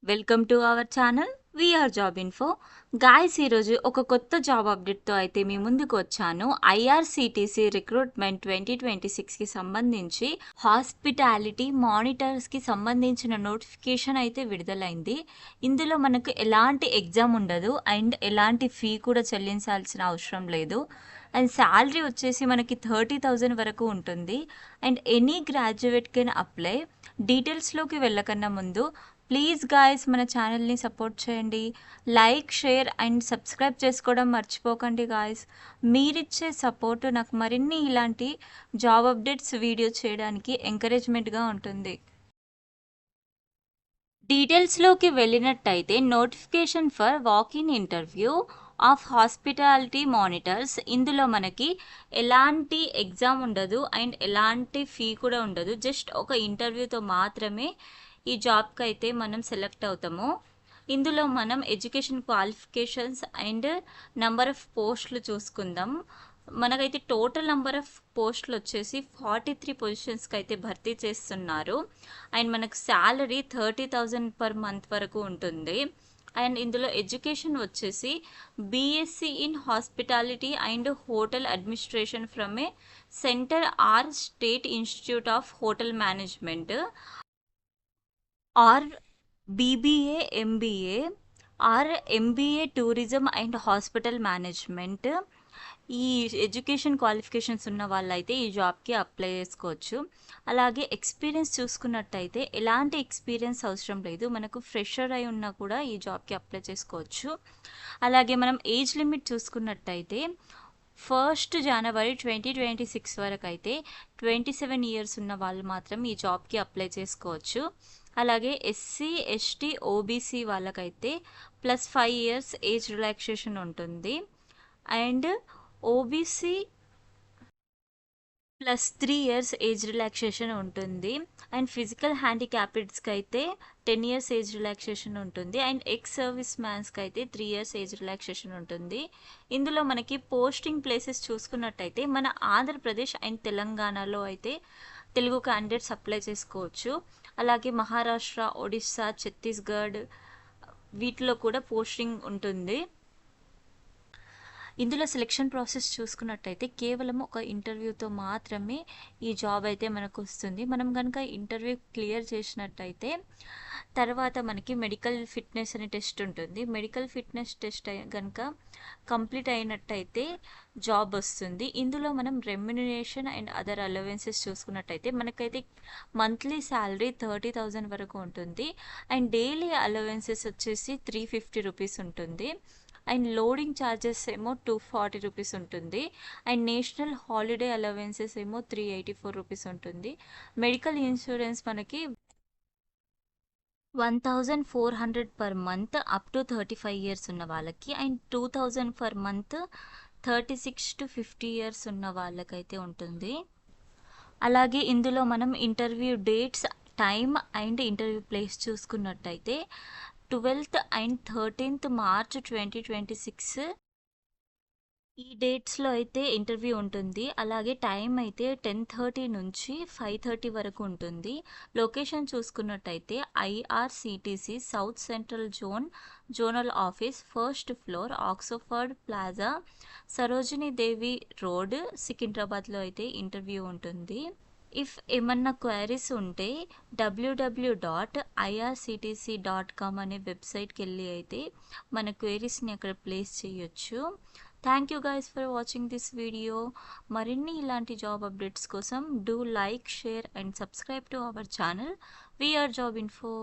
Welcome to our channel VR job info. Guys, ఈరోజు ఒక కొత్త జాబ్ అప్డేట్తో అయితే మీ ముందుకు వచ్చాను. ఐఆర్సిటిసి రిక్రూట్మెంట్ 2026కి సంబంధించి హాస్పిటాలిటీ మానిటర్స్కి సంబంధించిన నోటిఫికేషన్ అయితే విడుదలైంది. ఇందులో మనకు ఎలాంటి ఎగ్జామ్ ఉండదు అండ్ ఎలాంటి ఫీ కూడా చెల్లించాల్సిన అవసరం లేదు. అండ్ శాలరీ వచ్చేసి మనకి 30,000 వరకు ఉంటుంది. And any graduate can apply. డీటెయిల్స్లోకి వెళ్ళకన్నా ముందు ప్లీజ్ గాయస్, మన ఛానల్ని సపోర్ట్ చేయండి. లైక్, షేర్ అండ్ సబ్స్క్రైబ్ చేసుకోవడం మర్చిపోకండి గాయస్. మీరిచ్చే సపోర్టు నాకు మరిన్ని ఇలాంటి జాబ్ అప్డేట్స్ వీడియో చేయడానికి ఎంకరేజ్మెంట్గా ఉంటుంది. డీటెయిల్స్లోకి వెళ్ళినట్టయితే notification for walk in interview of hospitality monitors. ఇందులో మనకి ఎలాంటి ఎగ్జామ్ ఉండదు అండ్ ఎలాంటి ఫీ కూడా ఉండదు. జస్ట్ ఒక ఇంటర్వ్యూతో మాత్రమే ఈ జాబ్కి అయితే మనం సెలెక్ట్ అవుతాము. ఇందులో మనం education qualifications and number of పోస్టులు చూసుకుందాం. మనకైతే టోటల్ నెంబర్ ఆఫ్ పోస్టులు వచ్చేసి 43 పొజిషన్స్కి అయితే భర్తీ చేస్తున్నారు. అండ్ మనకు శాలరీ 30,000 పర్ మంత్ వరకు ఉంటుంది. అండ్ ఇందులో ఎడ్యుకేషన్ వచ్చేసి BSc in hospitality and hotel administration from a centre or state institute of hotel management or BBA, MBA or MBA tourism and hospital management. ఈ ఎడ్యుకేషన్ క్వాలిఫికేషన్స్ ఉన్న వాళ్ళైతే ఈ జాబ్కి apply చేసుకోవచ్చు. అలాగే ఎక్స్పీరియన్స్ చూసుకున్నట్టయితే ఎలాంటి ఎక్స్పీరియన్స్ అవసరం లేదు. మనకు ఫ్రెషర్ అయి ఉన్నా కూడా ఈ జాబ్కి అప్లై చేసుకోవచ్చు. అలాగే మనం ఏజ్ లిమిట్ చూసుకున్నట్టయితే 1 జనవరి 2026 వరకు అయితే 27 ఇయర్స్ ఉన్న వాళ్ళు మాత్రం ఈ జాబ్కి అప్లై చేసుకోవచ్చు. అలాగే ఎస్సీ, ఎస్టీ, ఓబీసీ వాళ్ళకైతే +5 ఇయర్స్ ఏజ్ రిలాక్సేషన్ ఉంటుంది. And OBC +3 years age relaxation ఉంటుంది. అండ్ ఫిజికల్ హ్యాండిక్యాప్డ్స్కి అయితే 10 ఇయర్స్ ఏజ్ రిలాక్సేషన్ ఉంటుంది. అండ్ ఎక్స్ సర్వీస్ మ్యాన్స్కి అయితే 3 ఇయర్స్ ఏజ్ రిలాక్సేషన్ ఉంటుంది. ఇందులో మనకి పోస్టింగ్ ప్లేసెస్ చూసుకున్నట్టయితే మన ఆంధ్రప్రదేశ్ అండ్ తెలంగాణలో అయితే తెలుగు క్యాండిడేట్స్ అప్లై చేసుకోవచ్చు. అలాగే మహారాష్ట్ర, ఒడిస్సా, ఛత్తీస్గఢ్ వీటిలో కూడా పోస్టింగ్ ఉంటుంది. ఇందులో సెలెక్షన్ ప్రాసెస్ చూసుకున్నట్టయితే కేవలం ఒక ఇంటర్వ్యూతో మాత్రమే ఈ జాబ్ అయితే మనకు వస్తుంది. మనం కనుక ఇంటర్వ్యూ క్లియర్ చేసినట్టయితే తర్వాత మనకి మెడికల్ ఫిట్నెస్ అనే టెస్ట్ ఉంటుంది. మెడికల్ ఫిట్నెస్ టెస్ట్ కనుక కంప్లీట్ అయినట్టయితే జాబ్ వస్తుంది. ఇందులో మనం రెమ్యునరేషన్ అండ్ అదర్ అలవెన్సెస్ చూసుకున్నట్టయితే మనకైతే మంత్లీ శాలరీ 30,000 వరకు ఉంటుంది. అండ్ డైలీ అలవెన్సెస్ వచ్చేసి 350 రూపీస్ ఉంటుంది. అండ్ లోడింగ్ ఛార్జెస్ ఏమో 240 రూపీస్ ఉంటుంది. అండ్ నేషనల్ హాలిడే అలవెన్సెస్ ఏమో 384 రూపీస్ ఉంటుంది. మెడికల్ ఇన్సూరెన్స్ మనకి 1,400 per month up to 35 years ఉన్న వాళ్ళకి. And 2,000 per month 36 to 50 years ఉన్న వాళ్ళకైతే ఉంటుంది. అలాగే ఇందులో మనం interview dates, time and interview place చూసుకున్నట్టయితే 12th and 13th మార్చ్ 2026 ఈ డేట్స్లో అయితే ఇంటర్వ్యూ ఉంటుంది. అలాగే టైం అయితే 10:30 నుంచి 5:30 వరకు ఉంటుంది. లొకేషన్ చూసుకున్నట్టయితే IRCTC south central zonal office, 1st floor, Oxford plaza, Sarojini Devi road, సికింద్రాబాద్లో అయితే ఇంటర్వ్యూ ఉంటుంది. ఇఫ్ ఏమన్నా క్వైరీస్ ఉంటే www.irctc.com అనే వెబ్సైట్కి వెళ్ళి అయితే మన క్వైరీస్ని అక్కడ ప్లేస్ చేయొచ్చు. Thank you guys for watching this video. మరిన్ని ఇలాంటి జాబ్ అప్డేట్స్ కోసం do like, share and subscribe to our channel VR job info.